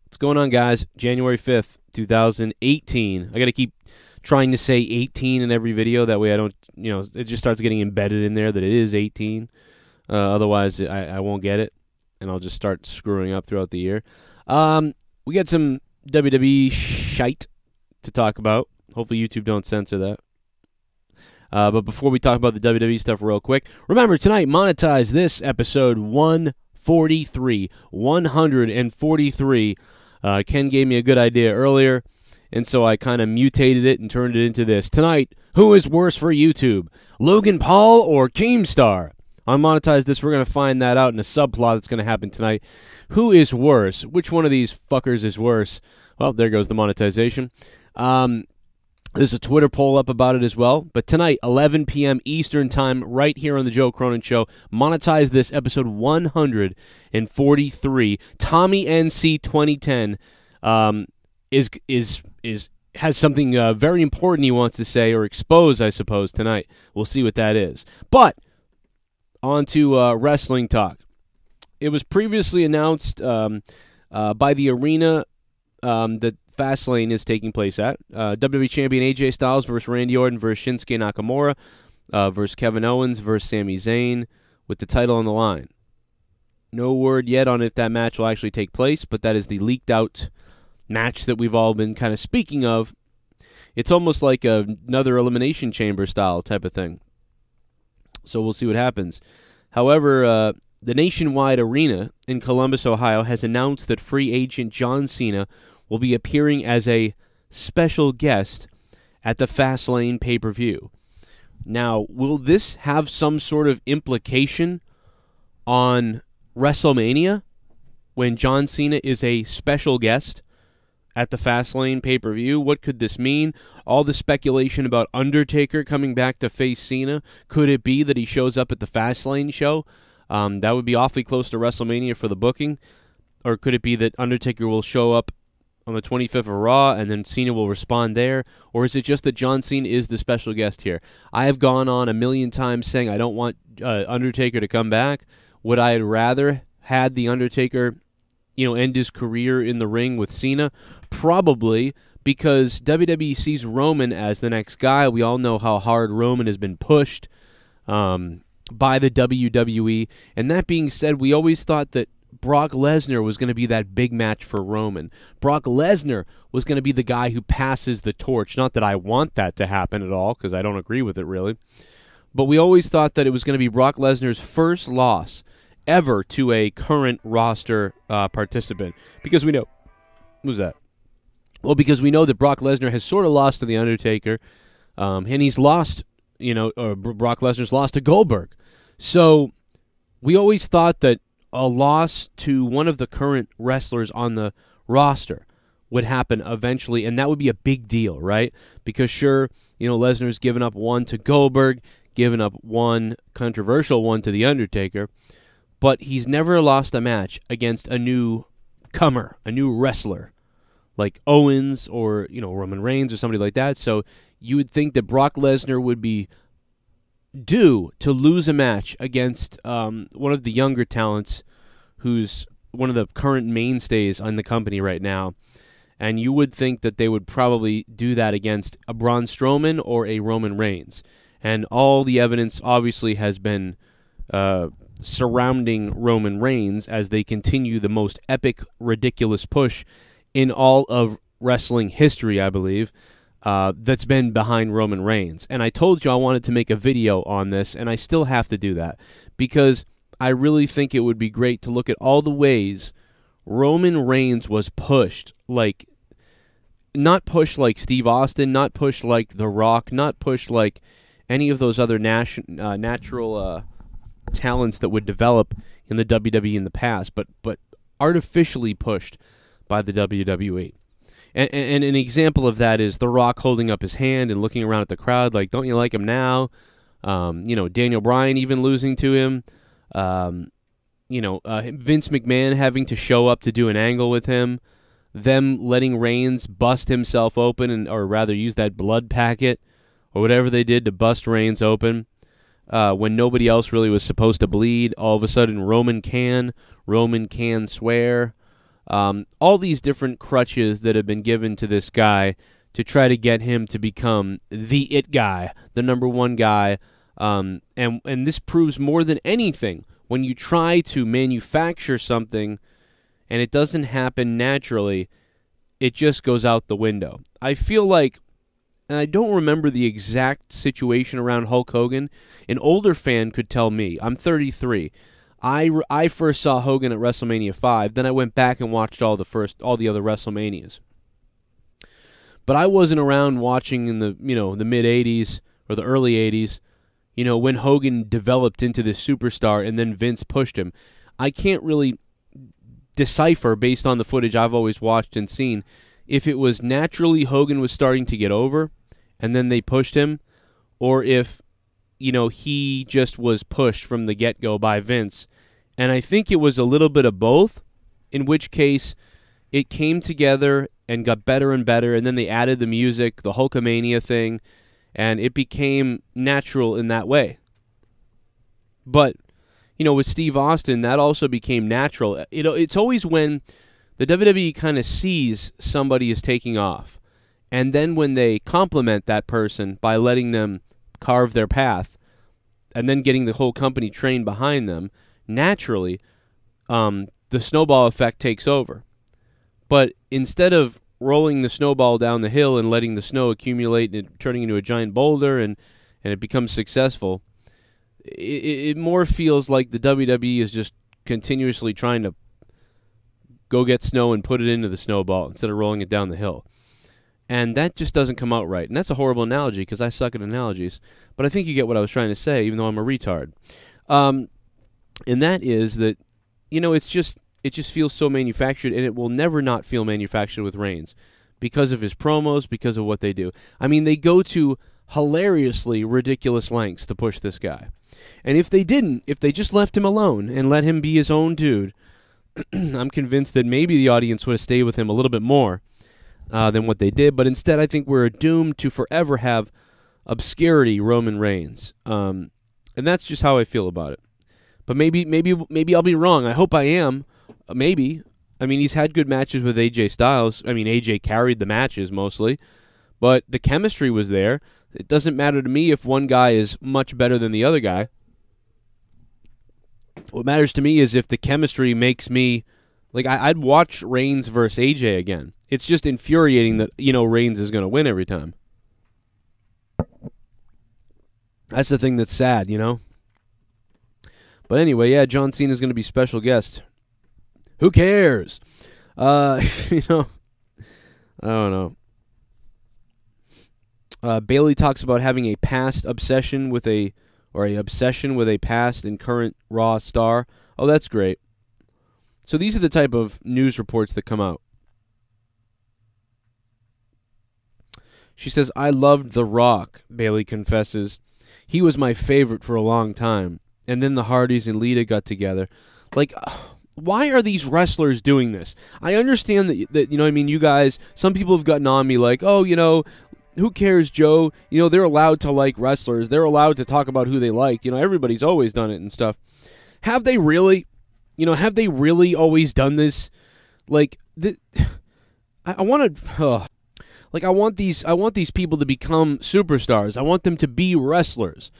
What's going on, guys? January 5th, 2018. I got to keep trying to say 18 in every video. That way I don't, it just starts getting embedded in there that it is 18. Otherwise, I won't get it, and I'll just start screwing up throughout the year. We got some WWE shite to talk about. Hopefully YouTube don't censor that. But before we talk about the WWE stuff real quick, remember tonight, monetize this episode 143. 143. Ken gave me a good idea earlier, and so I kind of mutated it and turned it into this. Tonight, who is worse for YouTube? Logan Paul or Keemstar? On Monetize This, we're going to find that out in a subplot that's going to happen tonight. Who is worse? Which one of these fuckers is worse? Well, there goes the monetization. There's a Twitter poll up about it as well. But tonight, 11 p.m. Eastern Time, right here on the Joe Cronin Show, Monetize This, episode 143. Tommy NC 2010 has something very important he wants to say or expose, I suppose, tonight. We'll see what that is. But on to wrestling talk. It was previously announced by the arena that Fastlane is taking place at. WWE Champion AJ Styles versus Randy Orton versus Shinsuke Nakamura versus Kevin Owens versus Sami Zayn with the title on the line. No word yet on if that match will actually take place, but that is the leaked out match that we've all been kind of speaking of. It's almost like another Elimination Chamber style type of thing. So we'll see what happens. However, the Nationwide Arena in Columbus, Ohio has announced that free agent John Cena will be appearing as a special guest at the Fastlane pay-per-view. Now, will this have some sort of implication on WrestleMania when John Cena is a special guest at the Fastlane pay-per-view? What could this mean? All the speculation about Undertaker coming back to face Cena. Could it be that he shows up at the Fastlane show? That would be awfully close to WrestleMania for the booking. Or could it be that Undertaker will show up on the 25th of Raw, and then Cena will respond there? Or is it just that John Cena is the special guest here? I have gone on a million times saying I don't want Undertaker to come back. Would I rather had the Undertaker, end his career in the ring with Cena? Probably, because WWE sees Roman as the next guy. We all know how hard Roman has been pushed by the WWE. And that being said, we always thought that Brock Lesnar was going to be that big match for Roman. Brock Lesnar was going to be the guy who passes the torch. Not that I want that to happen at all, because I don't agree with it, really. But we always thought that it was going to be Brock Lesnar's first loss ever to a current roster participant. Because we know... Who's that? Well, because we know that Brock Lesnar has sort of lost to The Undertaker, and he's lost, Brock Lesnar's lost to Goldberg. So we always thought that a loss to one of the current wrestlers on the roster would happen eventually, and that would be a big deal, right? Because sure, Lesnar's given up one to Goldberg, given up one controversial one to The Undertaker, but he's never lost a match against a new comer, a new wrestler, like Owens or, Roman Reigns or somebody like that. So you would think that Brock Lesnar would be due to lose a match against one of the younger talents who's one of the current mainstays on the company right now. And you would think that they would probably do that against a Braun Strowman or a Roman Reigns. And all the evidence obviously has been surrounding Roman Reigns as they continue the most epic, ridiculous push in all of wrestling history, I believe. That's been behind Roman Reigns. And I told you I wanted to make a video on this, and I still have to do that, because I really think it would be great to look at all the ways Roman Reigns was pushed. Like, not pushed like Steve Austin, not pushed like The Rock, not pushed like any of those other natural talents that would develop in the WWE in the past, but artificially pushed by the WWE. And an example of that is The Rock holding up his hand and looking around at the crowd like, don't you like him now? Daniel Bryan even losing to him. Vince McMahon having to show up to do an angle with him. Them letting Reigns bust himself open, or rather use that blood packet or whatever they did to bust Reigns open. When nobody else really was supposed to bleed. All of a sudden, Roman can swear. all these different crutches that have been given to this guy to try to get him to become the it guy, the number one guy. And this proves more than anything, when you try to manufacture something and it doesn't happen naturally, it just goes out the window. I feel like, and I don't remember the exact situation around Hulk Hogan. An older fan could tell me. I'm 33. I first saw Hogan at WrestleMania 5. Then I went back and watched all the other WrestleManias. But I wasn't around watching in the mid 80s or the early 80s. When Hogan developed into this superstar and then Vince pushed him. I can't really decipher, based on the footage I've always watched and seen, if it was naturally Hogan was starting to get over and then they pushed him, or if, he just was pushed from the get-go by Vince. And I think it was a little bit of both, in which case it came together and got better and better, and then they added the music, the Hulkamania thing, and it became natural in that way. But, with Steve Austin, that also became natural. It's always when the WWE kind of sees somebody is taking off, and then when they compliment that person by letting them carve their path, and then getting the whole company trained behind them, naturally, the snowball effect takes over. But instead of rolling the snowball down the hill and letting the snow accumulate and it turning into a giant boulder and it becomes successful, it more feels like the WWE is just continuously trying to go get snow and put it into the snowball instead of rolling it down the hill. And that just doesn't come out right. And that's a horrible analogy because I suck at analogies. But I think you get what I was trying to say, even though I'm a retard. And that is that, it just feels so manufactured, and it will never not feel manufactured with Reigns because of his promos, because of what they do. I mean, they go to hilariously ridiculous lengths to push this guy. And if they just left him alone and let him be his own dude, I'm convinced that maybe the audience would have stayed with him a little bit more than what they did. But instead, I think we're doomed to forever have obscurity Roman Reigns. And that's just how I feel about it. But maybe I'll be wrong. I hope I am. Maybe. I mean, he's had good matches with AJ Styles. I mean, AJ carried the matches mostly. But the chemistry was there. It doesn't matter to me if one guy is much better than the other guy. What matters to me is if the chemistry makes me... I'd watch Reigns versus AJ again. It's just infuriating that, Reigns is going to win every time. That's the thing that's sad, But anyway, yeah, John Cena's going to be special guest. Who cares? I don't know. Bayley talks about having a past obsession with a obsession with a past and current Raw star. Oh, that's great. So these are the type of news reports that come out. She says, I loved The Rock, Bayley confesses. He was my favorite for a long time. And then the Hardys and Lita got together. Why are these wrestlers doing this? I understand that you guys, some people have gotten on me like, oh, who cares, Joe? They're allowed to like wrestlers. They're allowed to talk about who they like. Everybody's always done it and stuff. Have they really? Have they really always done this? I want these people to become superstars. I want them to be wrestlers.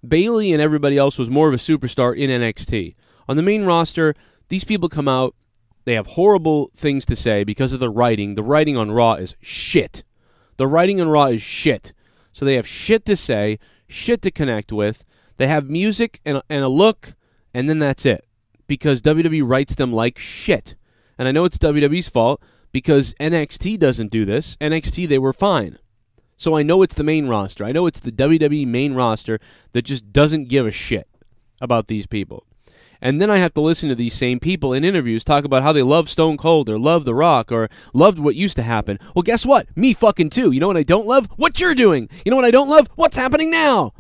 Bayley and everybody else was more of a superstar in NXT. On the main roster, these people come out, they have horrible things to say because of the writing. The writing on Raw is shit. The writing on Raw is shit. So they have shit to say, shit to connect with. They have music and a look, and then that's it. Because WWE writes them like shit. And I know it's WWE's fault because NXT doesn't do this. NXT, they were fine. So I know it's the main roster. I know it's the WWE main roster that just doesn't give a shit about these people. And then I have to listen to these same people in interviews talk about how they love Stone Cold or love The Rock or loved what used to happen. Well, guess what? Me fucking too. You know what I don't love? What you're doing. You know what I don't love? What's happening now?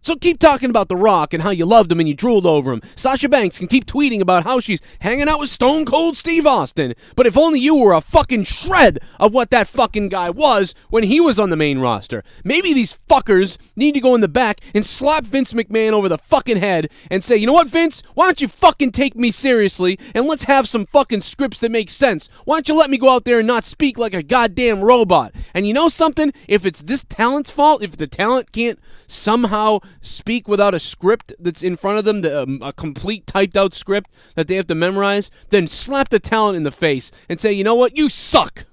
So keep talking about The Rock and how you loved him and you drooled over him. Sasha Banks can keep tweeting about how she's hanging out with Stone Cold Steve Austin. But if only you were a fucking shred of what that fucking guy was when he was on the main roster. Maybe these fuckers need to go in the back and slap Vince McMahon over the fucking head and say, you know what, Vince? Why don't you fucking take me seriously and let's have some fucking scripts that make sense? Why don't you let me go out there and not speak like a goddamn robot? And you know something? If it's this talent's fault, if the talent can't somehow speak without a script that's in front of them, a complete typed out script that they have to memorize, then slap the talent in the face and say, you know what, you suck.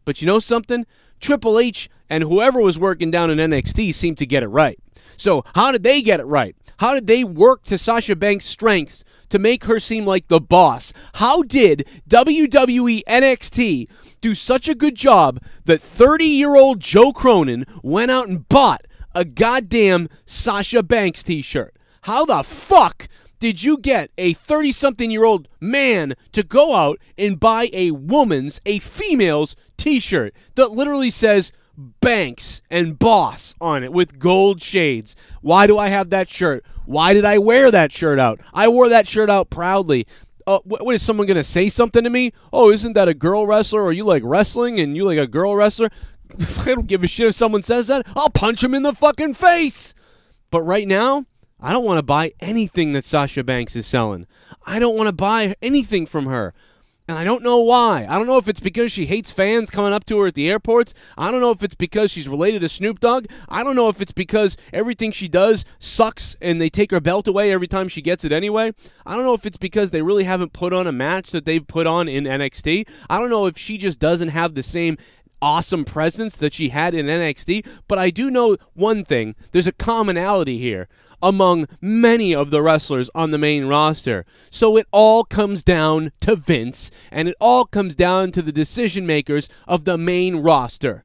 But you know something? Triple H and whoever was working down in NXT seemed to get it right. So how did they get it right? How did they work to Sasha Banks' strengths to make her seem like the boss? How did WWE NXT do such a good job that 30-year-old Joe Cronin went out and bought a goddamn Sasha Banks t-shirt? How the fuck did you get a 30-something-year-old man to go out and buy a female's t-shirt that literally says Banks and Boss on it with gold shades? Why do I have that shirt? Why did I wear that shirt out? I wore that shirt out proudly. What is someone going to say something to me? Oh, isn't that a girl wrestler? Or you like wrestling and you like a girl wrestler? I don't give a shit if someone says that. I'll punch him in the fucking face. But right now, I don't want to buy anything that Sasha Banks is selling. I don't want to buy anything from her. And I don't know why. I don't know if it's because she hates fans coming up to her at the airports. I don't know if it's because she's related to Snoop Dogg. I don't know if it's because everything she does sucks and they take her belt away every time she gets it anyway. I don't know if it's because they really haven't put on a match that they've put on in NXT. I don't know if she just doesn't have the same awesome presence that she had in NXT, but I do know one thing. There's a commonality here among many of the wrestlers on the main roster. So it all comes down to Vince, and it all comes down to the decision makers of the main roster.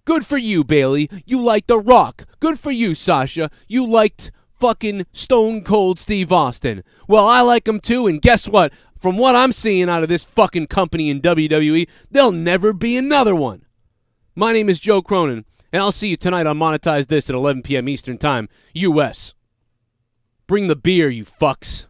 Good for you, Bayley. You liked The Rock. Good for you, Sasha. You liked fucking Stone Cold Steve Austin. Well, I like him too, and guess what? From what I'm seeing out of this fucking company in WWE, there'll never be another one. My name is Joe Cronin, and I'll see you tonight on Monetize This at 11 p.m. Eastern Time, U.S. Bring the beer, you fucks.